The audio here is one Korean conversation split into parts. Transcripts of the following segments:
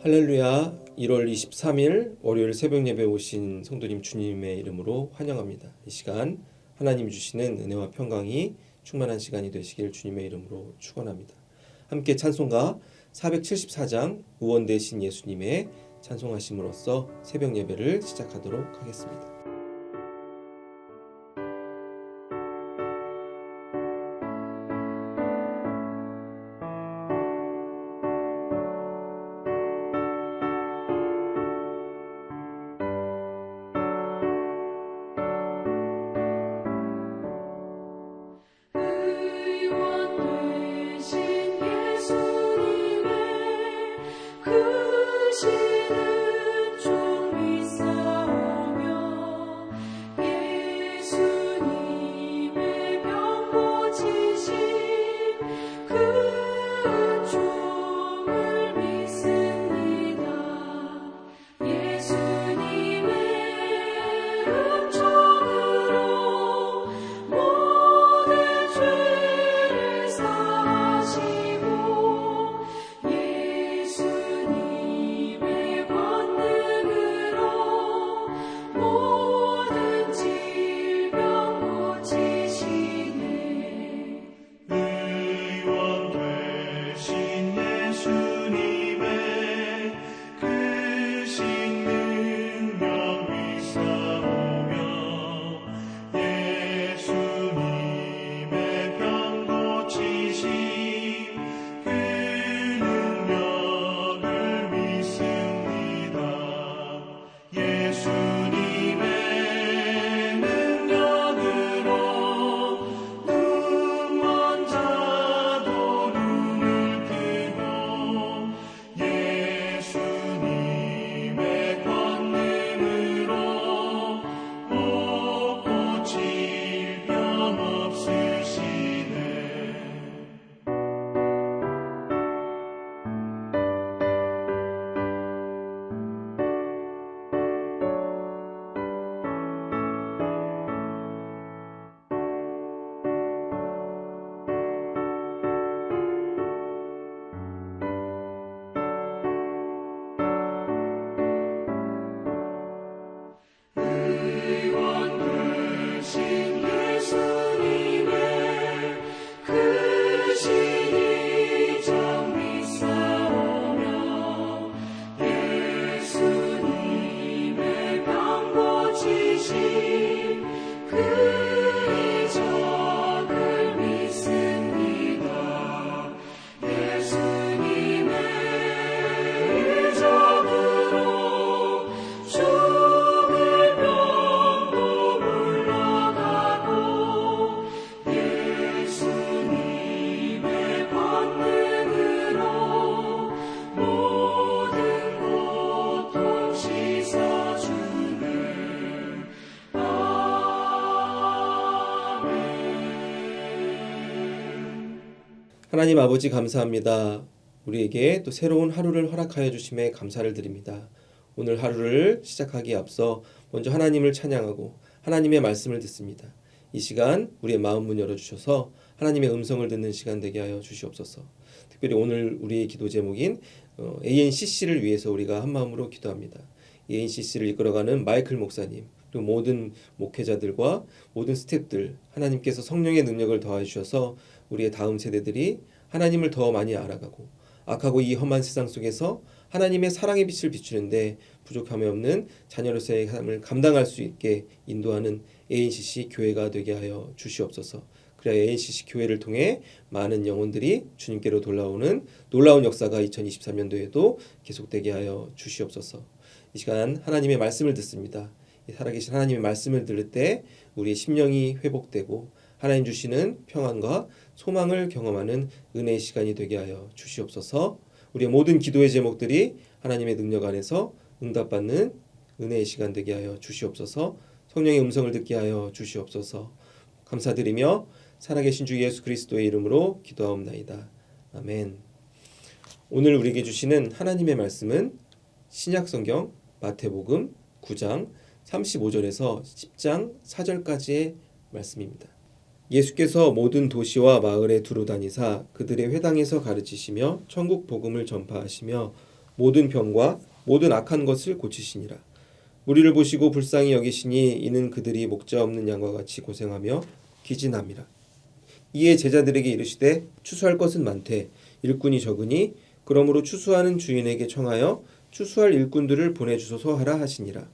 할렐루야. 1월 23일 월요일 새벽 예배 오신 성도님 주님의 이름으로 환영합니다. 이 시간 하나님 주시는 은혜와 평강이 충만한 시간이 되시길 주님의 이름으로 축원합니다. 함께 찬송가 474장 의원 되신 예수님의 찬송하심으로써 새벽 예배를 시작하도록 하겠습니다. 하나님 아버지 감사합니다. 우리에게 또 새로운 하루를 허락하여 주심에 감사를 드립니다. 오늘 하루를 시작하기에 앞서 먼저 하나님을 찬양하고 하나님의 말씀을 듣습니다. 이 시간 우리의 마음 문 열어주셔서 하나님의 음성을 듣는 시간 되게 하여 주시옵소서. 특별히 오늘 우리의 기도 제목인 ANCC를 위해서 우리가 한마음으로 기도합니다. ANCC를 이끌어가는 마이클 목사님 그리고 모든 목회자들과 모든 스태프들 하나님께서 성령의 능력을 더하여 주셔서 우리의 다음 세대들이 하나님을 더 많이 알아가고 악하고 이 험한 세상 속에서 하나님의 사랑의 빛을 비추는데 부족함이 없는 자녀로서의 삶을 감당할 수 있게 인도하는 ANCC 교회가 되게 하여 주시옵소서. 그래야 ANCC 교회를 통해 많은 영혼들이 주님께로 돌아오는 놀라운 역사가 2023년도에도 계속되게 하여 주시옵소서. 이 시간 하나님의 말씀을 듣습니다. 살아계신 하나님의 말씀을 들을 때 우리의 심령이 회복되고 하나님 주시는 평안과 소망을 경험하는 은혜의 시간이 되게 하여 주시옵소서. 우리의 모든 기도의 제목들이 하나님의 능력 안에서 응답받는 은혜의 시간 되게 하여 주시옵소서. 성령의 음성을 듣게 하여 주시옵소서. 감사드리며 살아계신 주 예수 그리스도의 이름으로 기도하옵나이다. 아멘. 오늘 우리에게 주시는 하나님의 말씀은 신약성경 마태복음 9장 35절에서 10장 4절까지의 말씀입니다. 예수께서 모든 도시와 마을에 두루 다니사 그들의 회당에서 가르치시며 천국 복음을 전파하시며 모든 병과 모든 악한 것을 고치시니라. 무리를 보시고 불쌍히 여기시니 이는 그들이 목자 없는 양과 같이 고생하며 기진함이라. 이에 제자들에게 이르시되 추수할 것은 많되 일꾼이 적으니 그러므로 추수하는 주인에게 청하여 추수할 일꾼들을 보내주소서 하라 하시니라.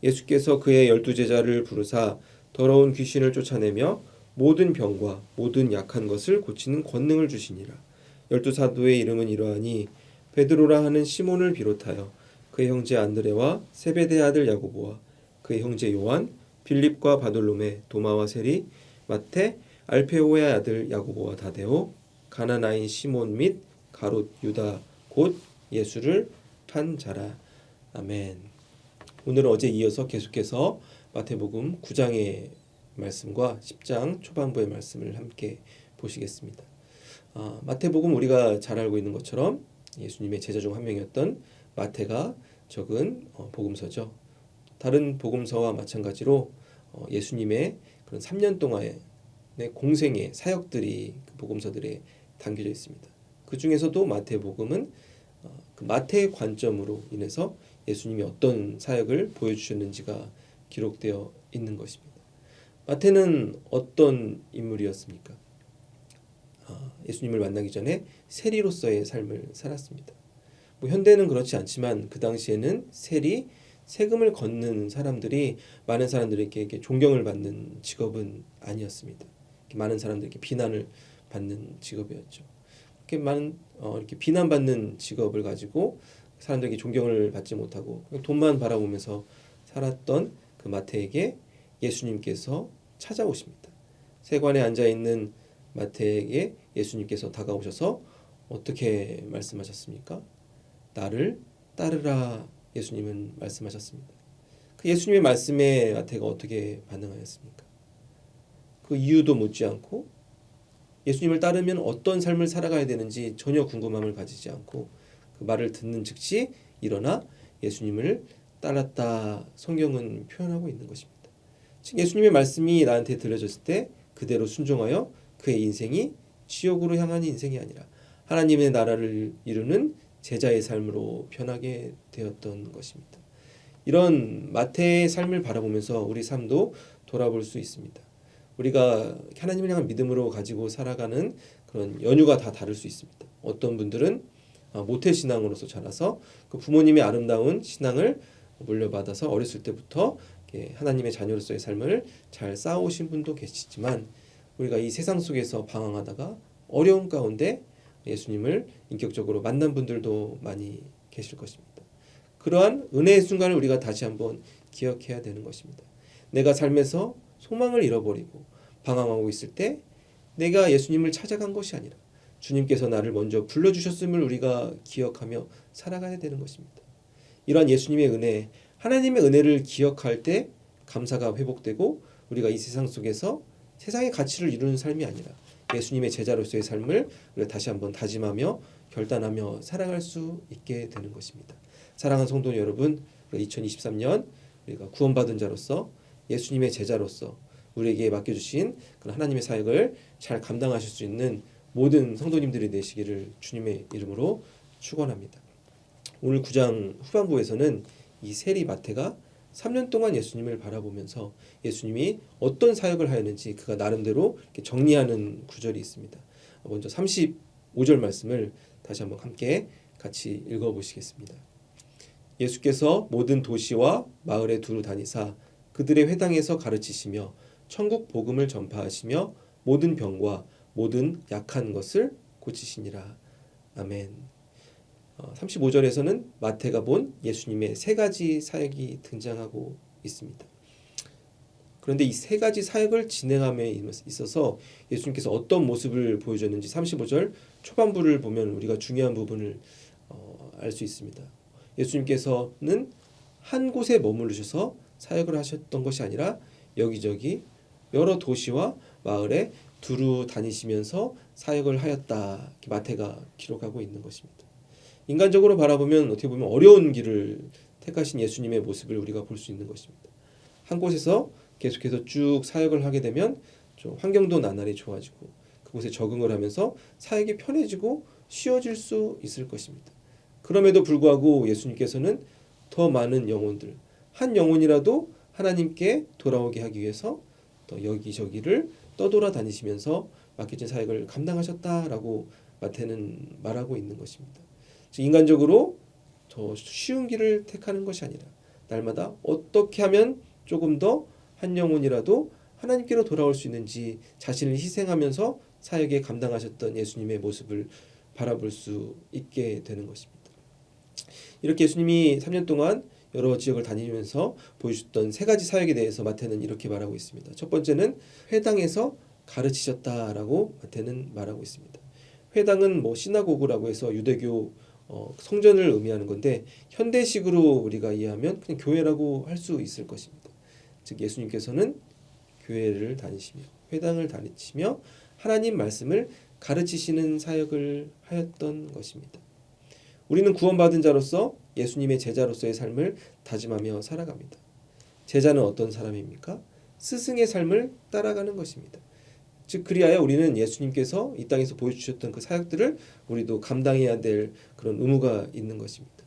예수께서 그의 12제자를 부르사 더러운 귀신을 쫓아내며 모든 병과 모든 약한 것을 고치는 권능을 주시니라. 12사도의 이름은 이러하니 베드로라 하는 시몬을 비롯하여 그의 형제 안드레와 세베대의 아들 야고보와 그의 형제 요한, 빌립과 바돌로메, 도마와 세리, 마태, 알페오의 아들 야고보와 다데오, 가나나인 시몬 및 가롯 유다 곧 예수를 판 자라. 아멘. 오늘은 어제 이어서 계속해서 마태복음 9장의 말씀과 10장 초반부의 말씀을 함께 보시겠습니다. 마태복음 우리가 잘 알고 있는 것처럼 예수님의 제자 중 한 명이었던 마태가 적은 복음서죠. 다른 복음서와 마찬가지로 예수님의 그런 3년 동안의 공생의 사역들이 그 복음서들에 담겨져 있습니다. 그 중에서도 마태복음은 그 마태의 관점으로 인해서 예수님이 어떤 사역을 보여주셨는지가 기록되어 있는 것입니다. 마태는 어떤 인물이었습니까? 예수님을 만나기 전에 세리로서의 삶을 살았습니다. 현대는 그렇지 않지만 그 당시에는 세리, 세금을 걷는 사람들이 많은 사람들에게 존경을 받는 직업은 아니었습니다. 많은 사람들에게 비난을 받는 직업이었죠. 이렇게 비난받는 직업을 가지고 사람들에게 존경을 받지 못하고 돈만 바라보면서 살았던 그 마태에게 예수님께서 찾아오십니다. 세관에 앉아 있는 마태에게 예수님께서 다가오셔서 어떻게 말씀하셨습니까? 나를 따르라. 예수님은 말씀하셨습니다. 그 예수님의 말씀에 마태가 어떻게 반응하였습니까? 그 이유도 묻지 않고 예수님을 따르면 어떤 삶을 살아가야 되는지 전혀 궁금함을 가지지 않고 그 말을 듣는 즉시 일어나 예수님을 따랐다. 성경은 표현하고 있는 것입니다. 즉 예수님의 말씀이 나한테 들려졌을 때 그대로 순종하여 그의 인생이 지옥으로 향하는 인생이 아니라 하나님의 나라를 이루는 제자의 삶으로 변하게 되었던 것입니다. 이런 마태의 삶을 바라보면서 우리 삶도 돌아볼 수 있습니다. 우리가 하나님을 향한 믿음으로 가지고 살아가는 그런 연유가 다 다를 수 있습니다. 어떤 분들은 모태신앙으로서 자라서 그 부모님의 아름다운 신앙을 물려받아서 어렸을 때부터 하나님의 자녀로서의 삶을 잘 쌓아오신 분도 계시지만 우리가 이 세상 속에서 방황하다가 어려운 가운데 예수님을 인격적으로 만난 분들도 많이 계실 것입니다. 그러한 은혜의 순간을 우리가 다시 한번 기억해야 되는 것입니다. 내가 삶에서 소망을 잃어버리고 방황하고 있을 때 내가 예수님을 찾아간 것이 아니라 주님께서 나를 먼저 불러주셨음을 우리가 기억하며 살아가야 되는 것입니다. 이러한 예수님의 은혜, 하나님의 은혜를 기억할 때 감사가 회복되고 우리가 이 세상 속에서 세상의 가치를 이루는 삶이 아니라 예수님의 제자로서의 삶을 우리가 다시 한번 다짐하며 결단하며 살아갈 수 있게 되는 것입니다. 사랑하는 성도 여러분, 2023년 우리가 구원받은 자로서 예수님의 제자로서 우리에게 맡겨주신 그런 하나님의 사역을 잘 감당하실 수 있는 모든 성도님들이 되시기를 주님의 이름으로 축원합니다. 오늘 9장 후반부에서는 이 세리 마태가 3년 동안 예수님을 바라보면서 예수님이 어떤 사역을 하였는지 그가 나름대로 정리하는 구절이 있습니다. 먼저 35절 말씀을 다시 한번 함께 같이 읽어보시겠습니다. 예수께서 모든 도시와 마을에 두루 다니사 그들의 회당에서 가르치시며 천국 복음을 전파하시며 모든 병과 모든 약한 것을 고치시니라. 아멘. 35절에서는 마태가 본 예수님의 세 가지 사역이 등장하고 있습니다. 그런데 이 세 가지 사역을 진행함에 있어서 예수님께서 어떤 모습을 보여줬는지 35절 초반부를 보면 우리가 중요한 부분을 알 수 있습니다. 예수님께서는 한 곳에 머무르셔서 사역을 하셨던 것이 아니라 여기저기 여러 도시와 마을에 두루 다니시면서 사역을 하였다. 마태가 기록하고 있는 것입니다. 인간적으로 바라보면 어떻게 보면 어려운 길을 택하신 예수님의 모습을 우리가 볼 수 있는 것입니다. 한 곳에서 계속해서 쭉 사역을 하게 되면 좀 환경도 나날이 좋아지고 그곳에 적응을 하면서 사역이 편해지고 쉬워질 수 있을 것입니다. 그럼에도 불구하고 예수님께서는 더 많은 영혼들, 한 영혼이라도 하나님께 돌아오게 하기 위해서 또 여기저기를 떠돌아다니시면서 맡겨진 사역을 감당하셨다라고 마태는 말하고 있는 것입니다. 즉 인간적으로 더 쉬운 길을 택하는 것이 아니라 날마다 어떻게 하면 조금 더 한 영혼이라도 하나님께로 돌아올 수 있는지 자신을 희생하면서 사역에 감당하셨던 예수님의 모습을 바라볼 수 있게 되는 것입니다. 이렇게 예수님이 3년 동안 여러 지역을 다니면서 보여주셨던 세 가지 사역에 대해서 마태는 이렇게 말하고 있습니다. 첫 번째는 회당에서 가르치셨다라고 마태는 말하고 있습니다. 회당은 시나고그라고 해서 유대교 성전을 의미하는 건데 현대식으로 우리가 이해하면 그냥 교회라고 할 수 있을 것입니다. 즉 예수님께서는 교회를 다니시며 회당을 다니시며 하나님 말씀을 가르치시는 사역을 하였던 것입니다. 우리는 구원받은 자로서 예수님의 제자로서의 삶을 다짐하며 살아갑니다. 제자는 어떤 사람입니까? 스승의 삶을 따라가는 것입니다. 즉 그리하여 우리는 예수님께서 이 땅에서 보여주셨던 그 사역들을 우리도 감당해야 될 그런 의무가 있는 것입니다.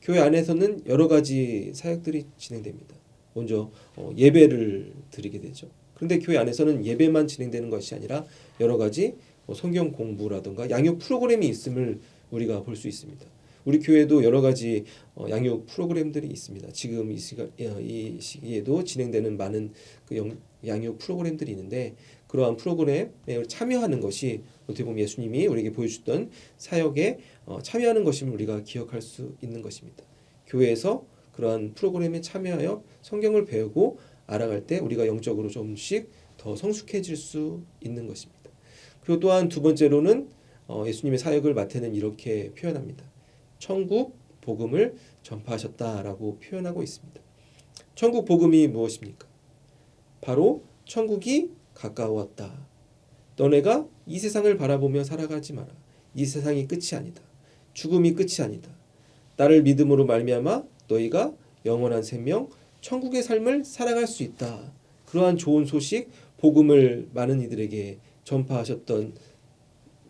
교회 안에서는 여러 가지 사역들이 진행됩니다. 먼저 예배를 드리게 되죠. 그런데 교회 안에서는 예배만 진행되는 것이 아니라 여러 가지 성경 공부라든가 양육 프로그램이 있음을 우리가 볼 수 있습니다. 우리 교회도 여러 가지 양육 프로그램들이 있습니다. 지금 이 시기에도 진행되는 많은 그 양육 프로그램들이 있는데 그러한 프로그램에 참여하는 것이 어떻게 보면 예수님이 우리에게 보여주셨던 사역에 참여하는 것임을 우리가 기억할 수 있는 것입니다. 교회에서 그러한 프로그램에 참여하여 성경을 배우고 알아갈 때 우리가 영적으로 조금씩 더 성숙해질 수 있는 것입니다. 그리고 또한 두 번째로는 예수님의 사역을 마태는 이렇게 표현합니다. 천국 복음을 전파하셨다라고 표현하고 있습니다. 천국 복음이 무엇입니까? 바로 천국이 가까웠다. 너네가 이 세상을 바라보며 살아가지 마라. 이 세상이 끝이 아니다. 죽음이 끝이 아니다. 나를 믿음으로 말미암아 너희가 영원한 생명, 천국의 삶을 살아갈 수 있다. 그러한 좋은 소식, 복음을 많은 이들에게 전파하셨던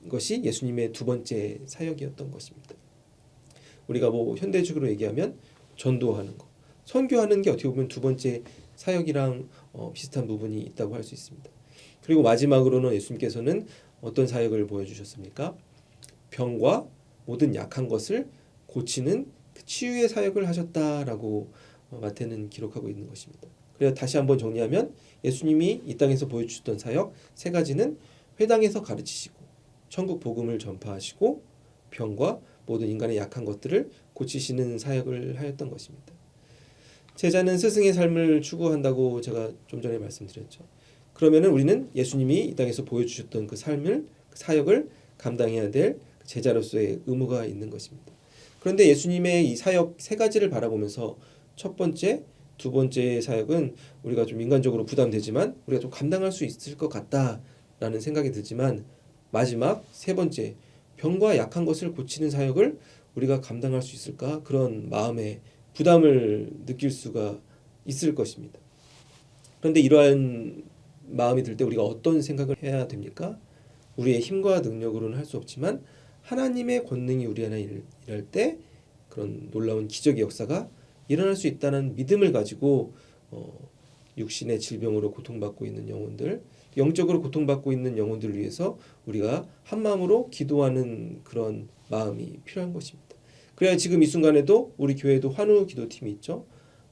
것이 예수님의 두 번째 사역이었던 것입니다. 우리가 현대적으로 얘기하면 전도하는 것, 선교하는 게 어떻게 보면 두 번째 사역이랑 비슷한 부분이 있다고 할 수 있습니다. 그리고 마지막으로는 예수님께서는 어떤 사역을 보여주셨습니까? 병과 모든 약한 것을 고치는 그 치유의 사역을 하셨다라고 마태는 기록하고 있는 것입니다. 그래서 다시 한번 정리하면 예수님이 이 땅에서 보여주셨던 사역 세 가지는 회당에서 가르치시고 천국 복음을 전파하시고 병과 모든 인간의 약한 것들을 고치시는 사역을 하였던 것입니다. 제자는 스승의 삶을 추구한다고 제가 좀 전에 말씀드렸죠. 그러면은 우리는 예수님이 이 땅에서 보여주셨던 그 삶을 그 사역을 감당해야 될 제자로서의 의무가 있는 것입니다. 그런데 예수님의 이 사역 세 가지를 바라보면서 첫 번째, 두 번째 사역은 우리가 좀 인간적으로 부담되지만 우리가 좀 감당할 수 있을 것 같다라는 생각이 들지만 마지막 세 번째, 병과 약한 것을 고치는 사역을 우리가 감당할 수 있을까? 그런 마음에 부담을 느낄 수가 있을 것입니다. 그런데 이러한 마음이 들 때 우리가 어떤 생각을 해야 됩니까? 우리의 힘과 능력으로는 할 수 없지만 하나님의 권능이 우리 안에 일할 때 그런 놀라운 기적의 역사가 일어날 수 있다는 믿음을 가지고 육신의 질병으로 고통받고 있는 영혼들, 영적으로 고통받고 있는 영혼들을 위해서 우리가 한 마음으로 기도하는 그런 마음이 필요한 것입니다. 그래야 지금 이 순간에도 우리 교회에도 환우 기도팀이 있죠.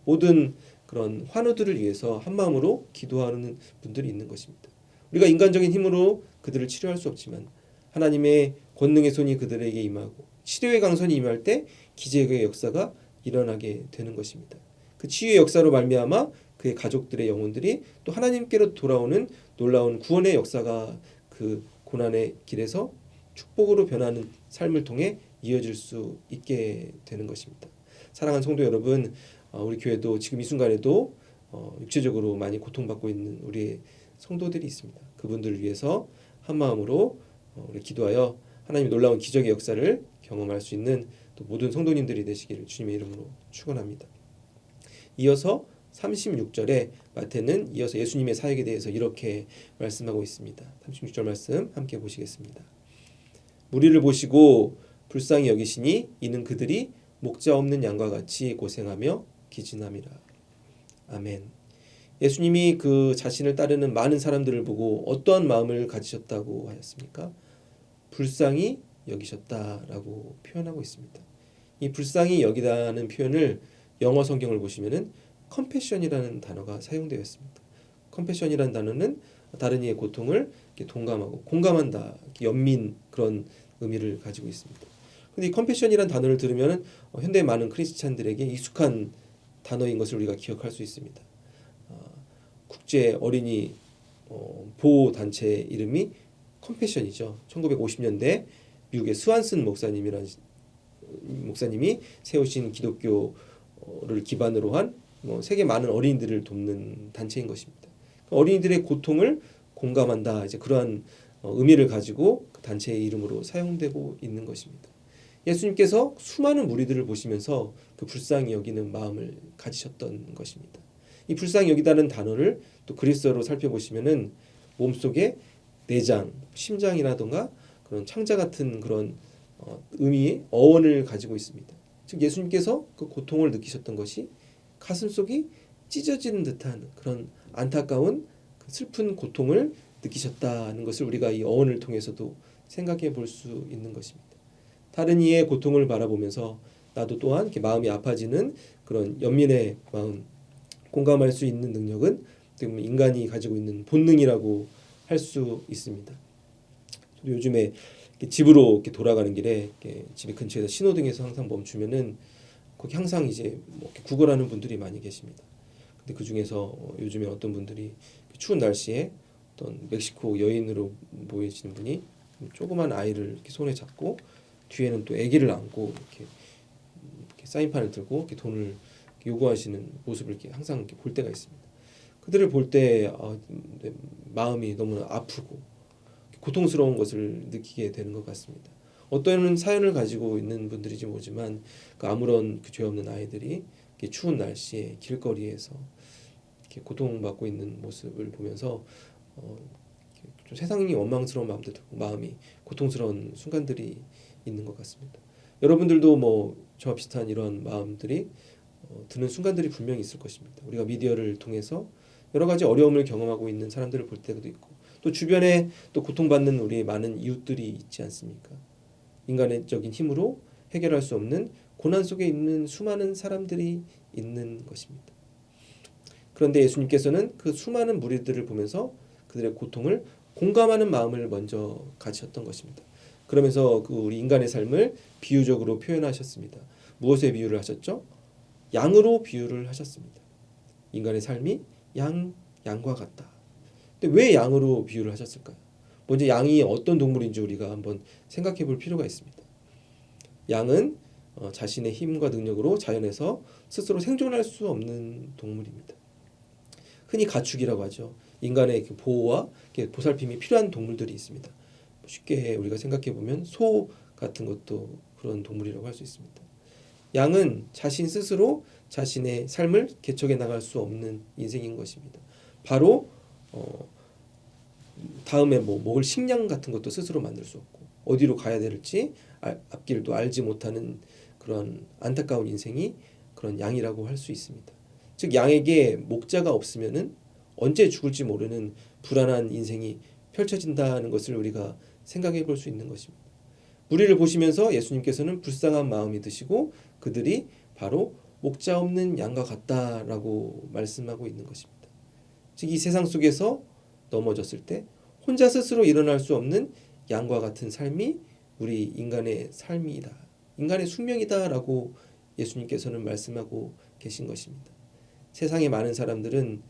모든 그런 환우들을 위해서 한 마음으로 기도하는 분들이 있는 것입니다. 우리가 인간적인 힘으로 그들을 치료할 수 없지만 하나님의 권능의 손이 그들에게 임하고 치료의 강선이 임할 때 기적의 역사가 일어나게 되는 것입니다. 그 치유의 역사로 말미암아 그의 가족들의 영혼들이 또 하나님께로 돌아오는 놀라운 구원의 역사가 그 고난의 길에서 축복으로 변하는 삶을 통해 이어질 수 있게 되는 것입니다. 사랑하는 성도 여러분, 우리 교회도 지금 이 순간에도 육체적으로 많이 고통받고 있는 우리 성도들이 있습니다. 그분들을 위해서 한 마음으로 우리 기도하여 하나님의 놀라운 기적의 역사를 경험할 수 있는 또 모든 성도님들이 되시기를 주님의 이름으로 축원합니다. 이어서 36절에 마태는 이어서 예수님의 사역에 대해서 이렇게 말씀하고 있습니다. 36절 말씀 함께 보시겠습니다. 무리를 보시고 불쌍히 여기시니 이는 그들이 목자 없는 양과 같이 고생하며 기진함이라. 아멘. 예수님이 그 자신을 따르는 많은 사람들을 보고 어떠한 마음을 가지셨다고 하였습니까? 불쌍히 여기셨다라고 표현하고 있습니다. 이 불쌍히 여기다는 표현을 영어 성경을 보시면은 compassion이라는 단어가 사용되어 있습니다. compassion이라는 단어는 다른 이의 고통을 동감하고 공감한다, 연민 그런 의미를 가지고 있습니다. 근데 이 compassion이라는 단어를 들으면 현대 많은 크리스찬들에게 익숙한 단어인 것을 우리가 기억할 수 있습니다. 국제 어린이 보호 단체 이름이 컴패션이죠. 1950년대 미국의 스완슨 목사님이 세우신 기독교를 기반으로 한 세계 많은 어린이들을 돕는 단체인 것입니다. 어린이들의 고통을 공감한다. 이제 그러한 의미를 가지고 그 단체의 이름으로 사용되고 있는 것입니다. 예수님께서 수많은 무리들을 보시면서 그 불쌍히 여기는 마음을 가지셨던 것입니다. 이 불쌍히 여기다는 단어를 또 그리스어로 살펴보시면은 몸속에 내장, 심장이라든가 그런 창자 같은 그런 의미의 어원을 가지고 있습니다. 즉 예수님께서 그 고통을 느끼셨던 것이 가슴속이 찢어지는 듯한 그런 안타까운 슬픈 고통을 느끼셨다는 것을 우리가 이 어원을 통해서도 생각해 볼 수 있는 것입니다. 다른 이의 고통을 바라보면서 나도 또한 이렇게 마음이 아파지는 그런 연민의 마음, 공감할 수 있는 능력은 인간이 가지고 있는 본능이라고 할 수 있습니다. 요즘에 집으로 이렇게 돌아가는 길에 이렇게 집의 근처에서 신호등에서 항상 멈추면은 거기 항상 이제 이렇게 구걸하는 분들이 많이 계십니다. 근데 그 중에서 요즘에 어떤 분들이 추운 날씨에 어떤 멕시코 여인으로 보이시는 분이 조그만 아이를 이렇게 손에 잡고 뒤에는 또 아기를 안고 이렇게 사인판을 들고 이렇게 돈을 요구하시는 모습을 이렇게 항상 이렇게 볼 때가 있습니다. 그들을 볼 때 마음이 너무나 아프고 고통스러운 것을 느끼게 되는 것 같습니다. 어떤 사연을 가지고 있는 분들인지 모르지만 그 아무런 그 죄 없는 아이들이 추운 날씨에 길거리에서 이렇게 고통받고 있는 모습을 보면서 좀 세상이 원망스러운 마음도 들고 마음이 고통스러운 순간들이 있는 것 같습니다. 여러분들도 뭐 저와 비슷한 이런 마음들이 드는 순간들이 분명히 있을 것입니다. 우리가 미디어를 통해서 여러 가지 어려움을 경험하고 있는 사람들을 볼 때도 있고 또 주변에 또 고통받는 우리 많은 이웃들이 있지 않습니까? 인간적인 힘으로 해결할 수 없는 고난 속에 있는 수많은 사람들이 있는 것입니다. 그런데 예수님께서는 그 수많은 무리들을 보면서 그들의 고통을 공감하는 마음을 먼저 가지셨던 것입니다. 그러면서 그 우리 인간의 삶을 비유적으로 표현하셨습니다. 무엇에 비유를 하셨죠? 양으로 비유를 하셨습니다. 인간의 삶이 양과 같다. 근데 왜 양으로 비유를 하셨을까요? 먼저 양이 어떤 동물인지 우리가 한번 생각해 볼 필요가 있습니다. 양은 자신의 힘과 능력으로 자연에서 스스로 생존할 수 없는 동물입니다. 흔히 가축이라고 하죠. 인간의 보호와 보살핌이 필요한 동물들이 있습니다. 쉽게 우리가 생각해 보면 소 같은 것도 그런 동물이라고 할 수 있습니다. 양은 자신 스스로 자신의 삶을 개척해 나갈 수 없는 인생인 것입니다. 바로 다음에 먹을 식량 같은 것도 스스로 만들 수 없고 어디로 가야 될지 앞길도 알지 못하는 그런 안타까운 인생이 그런 양이라고 할 수 있습니다. 즉 양에게 목자가 없으면은 언제 죽을지 모르는 불안한 인생이 펼쳐진다는 것을 우리가 생각해 볼 수 있는 것입니다. 무리를 보시면서 예수님께서는 불쌍한 마음이 드시고 그들이 바로 목자 없는 양과 같다라고 말씀하고 있는 것입니다. 즉 이 세상 속에서 넘어졌을 때 혼자 스스로 일어날 수 없는 양과 같은 삶이 우리 인간의 삶이다. 인간의 숙명이다라고 예수님께서는 말씀하고 계신 것입니다. 세상의 많은 사람들은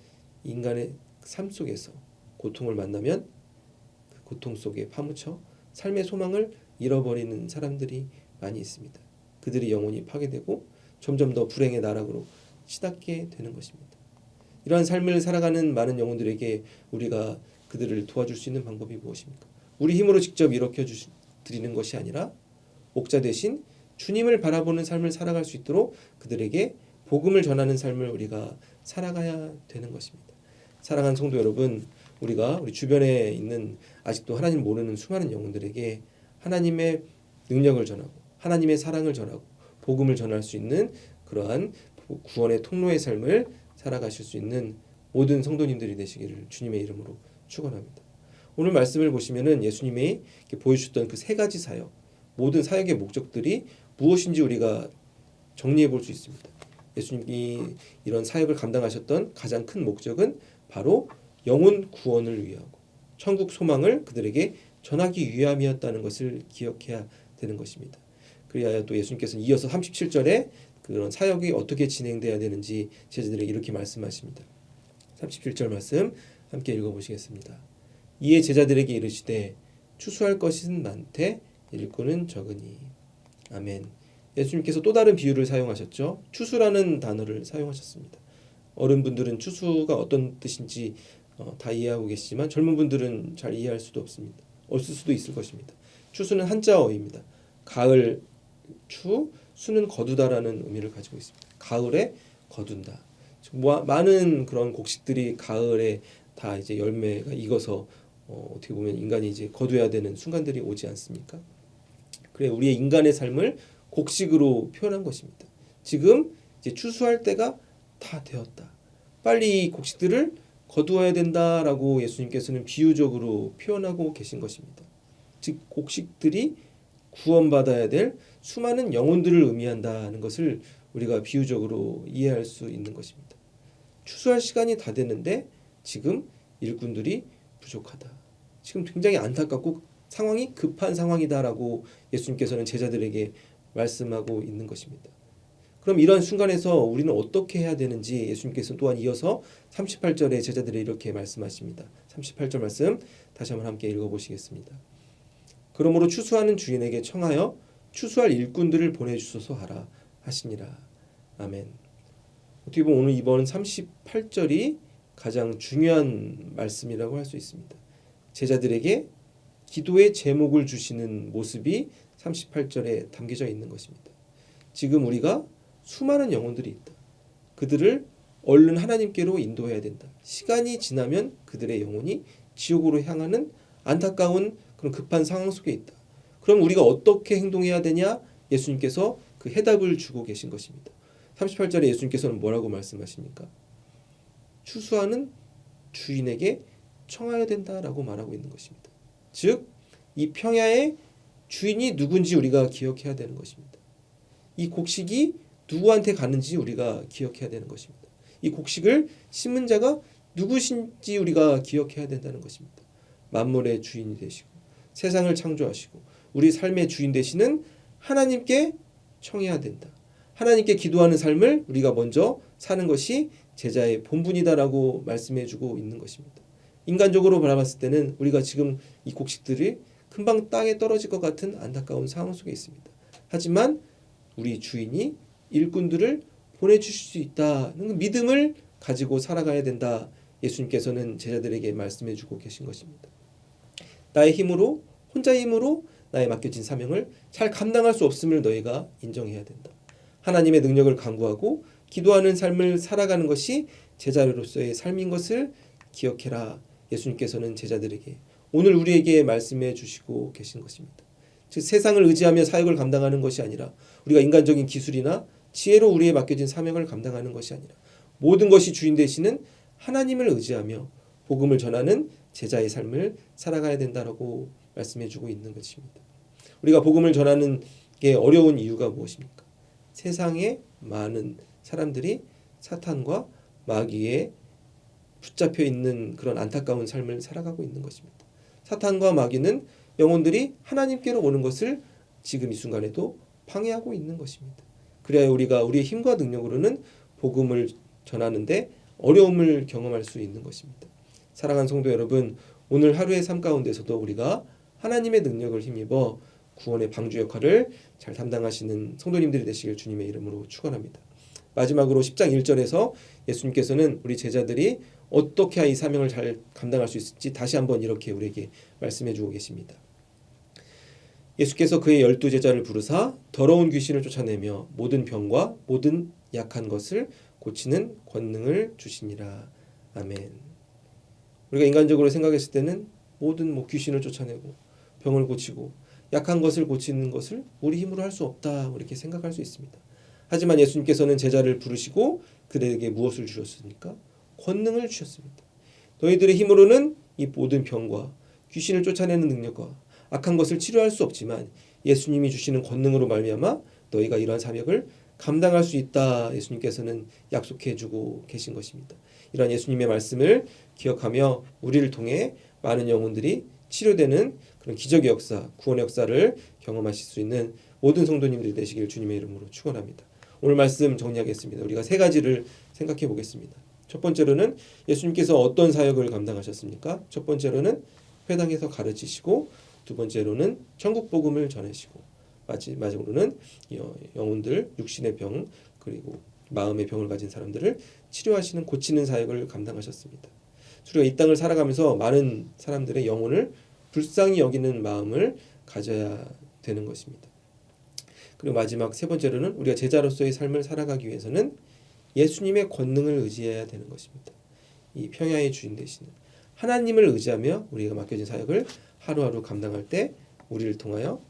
인간의 삶 속에서 고통을 만나면 그 고통 속에 파묻혀 삶의 소망을 잃어버리는 사람들이 많이 있습니다. 그들이 영혼이 파괴되고 점점 더 불행의 나락으로 치닫게 되는 것입니다. 이러한 삶을 살아가는 많은 영혼들에게 우리가 그들을 도와줄 수 있는 방법이 무엇입니까? 우리 힘으로 직접 일으켜 드리는 것이 아니라 목자 대신 주님을 바라보는 삶을 살아갈 수 있도록 그들에게 복음을 전하는 삶을 우리가 살아가야 되는 것입니다. 사랑하는 성도 여러분, 우리가 우리 주변에 있는 아직도 하나님 모르는 수많은 영혼들에게 하나님의 능력을 전하고 하나님의 사랑을 전하고 복음을 전할 수 있는 그러한 구원의 통로의 삶을 살아가실 수 있는 모든 성도님들이 되시기를 주님의 이름으로 축원합니다. 오늘 말씀을 보시면은 예수님이 보여주셨던 그 세 가지 사역, 모든 사역의 목적들이 무엇인지 우리가 정리해 볼 수 있습니다. 예수님이 이런 사역을 감당하셨던 가장 큰 목적은 바로 영혼 구원을 위하고 천국 소망을 그들에게 전하기 위함이었다는 것을 기억해야 되는 것입니다. 그리하여 또 예수님께서는 이어서 37절에 그런 사역이 어떻게 진행돼야 되는지 제자들에게 이렇게 말씀하십니다. 37절 말씀 함께 읽어보시겠습니다. 이에 제자들에게 이르시되 추수할 것은 많되 일꾼은 적으니. 아멘. 예수님께서 또 다른 비유를 사용하셨죠. 추수라는 단어를 사용하셨습니다. 어른분들은 추수가 어떤 뜻인지 다 이해하고 계시지만 젊은 분들은 잘 이해할 수도 없습니다. 없을 수도 있을 것입니다. 추수는 한자어입니다. 가을 추, 수는 거두다라는 의미를 가지고 있습니다. 가을에 거둔다. 많은 그런 곡식들이 가을에 다 이제 열매가 익어서 어떻게 보면 인간이 이제 거둬야 되는 순간들이 오지 않습니까? 그래 우리의 인간의 삶을 곡식으로 표현한 것입니다. 지금 이제 추수할 때가 다 되었다. 빨리 이 곡식들을 거두어야 된다라고 예수님께서는 비유적으로 표현하고 계신 것입니다. 즉 곡식들이 구원받아야 될 수많은 영혼들을 의미한다는 것을 우리가 비유적으로 이해할 수 있는 것입니다. 추수할 시간이 다 됐는데 지금 일꾼들이 부족하다. 지금 굉장히 안타깝고 상황이 급한 상황이다라고 예수님께서는 제자들에게 말씀하고 있는 것입니다. 그럼 이런 순간에서 우리는 어떻게 해야 되는지 예수님께서는 또한 이어서 38절에 제자들이 이렇게 말씀하십니다. 38절 말씀 다시 한번 함께 읽어보시겠습니다. 그러므로 추수하는 주인에게 청하여 추수할 일꾼들을 보내주소서 하라 하시니라. 아멘. 어떻게 보면 오늘 이번 38절이 가장 중요한 말씀이라고 할 수 있습니다. 제자들에게 기도의 제목을 주시는 모습이 38절에 담겨져 있는 것입니다. 지금 우리가 수많은 영혼들이 있다. 그들을 얼른 하나님께로 인도해야 된다. 시간이 지나면 그들의 영혼이 지옥으로 향하는 안타까운 그런 급한 상황 속에 있다. 그럼 우리가 어떻게 행동해야 되냐? 예수님께서 그 해답을 주고 계신 것입니다. 38절에 예수님께서는 뭐라고 말씀하십니까? 추수하는 주인에게 청하여야 된다라고 말하고 있는 것입니다. 즉, 이 평야의 주인이 누군지 우리가 기억해야 되는 것입니다. 이 곡식이 누구한테 가는지 우리가 기억해야 되는 것입니다. 이 곡식을 심은 자가 누구신지 우리가 기억해야 된다는 것입니다. 만물의 주인이 되시고 세상을 창조하시고 우리 삶의 주인 되시는 하나님께 청해야 된다. 하나님께 기도하는 삶을 우리가 먼저 사는 것이 제자의 본분이다라고 말씀해주고 있는 것입니다. 인간적으로 바라봤을 때는 우리가 지금 이 곡식들이 금방 땅에 떨어질 것 같은 안타까운 상황 속에 있습니다. 하지만 우리 주인이 일꾼들을 보내주실 수 있다는 믿음을 가지고 살아가야 된다. 예수님께서는 제자들에게 말씀해주고 계신 것입니다. 나의 힘으로 혼자의 힘으로 나의 맡겨진 사명을 잘 감당할 수 없음을 너희가 인정해야 된다. 하나님의 능력을 간구하고 기도하는 삶을 살아가는 것이 제자로서의 삶인 것을 기억해라. 예수님께서는 제자들에게 오늘 우리에게 말씀해 주시고 계신 것입니다. 즉 세상을 의지하며 사역을 감당하는 것이 아니라 우리가 인간적인 기술이나 지혜로 우리의 맡겨진 사명을 감당하는 것이 아니라 모든 것이 주인 되시는 하나님을 의지하며 복음을 전하는 제자의 삶을 살아가야 된다라고 말씀해 주고 있는 것입니다. 우리가 복음을 전하는 게 어려운 이유가 무엇입니까? 세상에 많은 사람들이 사탄과 마귀에 붙잡혀 있는 그런 안타까운 삶을 살아가고 있는 것입니다. 사탄과 마귀는 영혼들이 하나님께로 오는 것을 지금 이 순간에도 방해하고 있는 것입니다. 그래야 우리가 우리의 힘과 능력으로는 복음을 전하는데 어려움을 경험할 수 있는 것입니다. 사랑하는 성도 여러분, 오늘 하루의 삶 가운데서도 우리가 하나님의 능력을 힘입어 구원의 방주 역할을 잘 담당하시는 성도님들이 되시길 주님의 이름으로 축원합니다. 마지막으로 10장 1절에서 예수님께서는 우리 제자들이 어떻게 이 사명을 잘 감당할 수 있을지 다시 한번 이렇게 우리에게 말씀해 주고 계십니다. 예수께서 그의 12제자를 부르사 더러운 귀신을 쫓아내며 모든 병과 모든 약한 것을 고치는 권능을 주시니라. 아멘. 우리가 인간적으로 생각했을 때는 모든 귀신을 쫓아내고 병을 고치고 약한 것을 고치는 것을 우리 힘으로 할 수 없다 이렇게 생각할 수 있습니다. 하지만 예수님께서는 제자를 부르시고 그들에게 무엇을 주셨습니까? 권능을 주셨습니다. 너희들의 힘으로는 이 모든 병과 귀신을 쫓아내는 능력과 악한 것을 치료할 수 없지만 예수님이 주시는 권능으로 말미암아 너희가 이러한 사역을 감당할 수 있다. 예수님께서는 약속해주고 계신 것입니다. 이러한 예수님의 말씀을 기억하며 우리를 통해 많은 영혼들이 치료되는 그런 기적의 역사, 구원의 역사를 경험하실 수 있는 모든 성도님들이 되시길 주님의 이름으로 축원합니다. 오늘 말씀 정리하겠습니다. 우리가 세 가지를 생각해 보겠습니다. 첫 번째로는 예수님께서 어떤 사역을 감당하셨습니까? 첫 번째로는 회당에서 가르치시고, 두 번째로는 천국 복음을 전하시고, 마지막으로는 영혼들, 육신의 병 그리고 마음의 병을 가진 사람들을 치료하시는 고치는 사역을 감당하셨습니다. 우리가 이 땅을 살아가면서 많은 사람들의 영혼을 불쌍히 여기는 마음을 가져야 되는 것입니다. 그리고 마지막 세 번째로는 우리가 제자로서의 삶을 살아가기 위해서는 예수님의 권능을 의지해야 되는 것입니다. 이 평야의 주인 되시는 하나님을 의지하며 우리가 맡겨진 사역을 하루하루 감당할 때 우리를 통하여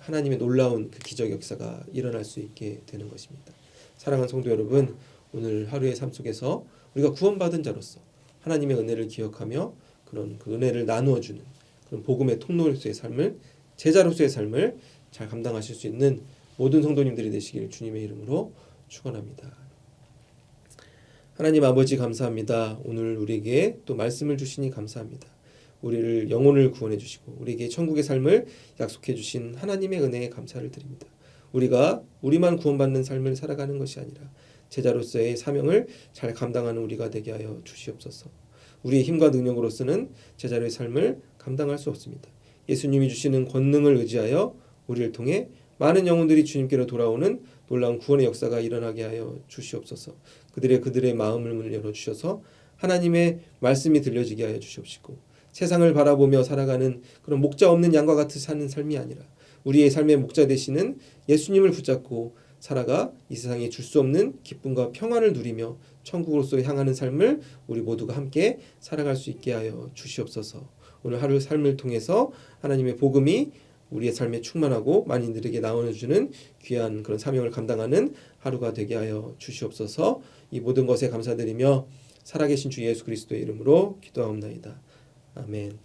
하나님의 놀라운 그 기적 역사가 일어날 수 있게 되는 것입니다. 사랑하는 성도 여러분, 오늘 하루의 삶 속에서 우리가 구원받은 자로서 하나님의 은혜를 기억하며 그런 그 은혜를 나누어주는 그런 복음의 통로로서의 삶을, 제자로서의 삶을 잘 감당하실 수 있는 모든 성도님들이 되시길 주님의 이름으로 축원합니다. 하나님 아버지 감사합니다. 오늘 우리에게 또 말씀을 주시니 감사합니다. 우리를 영혼을 구원해 주시고 우리에게 천국의 삶을 약속해 주신 하나님의 은혜에 감사를 드립니다. 우리가 우리만 구원받는 삶을 살아가는 것이 아니라 제자로서의 사명을 잘 감당하는 우리가 되게 하여 주시옵소서. 우리의 힘과 능력으로서는 제자로의 삶을 감당할 수 없습니다. 예수님이 주시는 권능을 의지하여 우리를 통해 많은 영혼들이 주님께로 돌아오는 놀라운 구원의 역사가 일어나게 하여 주시옵소서. 그들의 마음을 문을 열어주셔서 하나님의 말씀이 들려지게 하여 주시옵시고, 세상을 바라보며 살아가는 그런 목자 없는 양과 같이 사는 삶이 아니라 우리의 삶의 목자 되시는 예수님을 붙잡고 살아가 이 세상에 줄 수 없는 기쁨과 평안을 누리며 천국으로서 향하는 삶을 우리 모두가 함께 살아갈 수 있게 하여 주시옵소서. 오늘 하루 삶을 통해서 하나님의 복음이 우리의 삶에 충만하고 만인들에게 나눠주는 귀한 그런 사명을 감당하는 하루가 되게 하여 주시옵소서. 이 모든 것에 감사드리며 살아계신 주 예수 그리스도의 이름으로 기도하옵나이다. 아멘.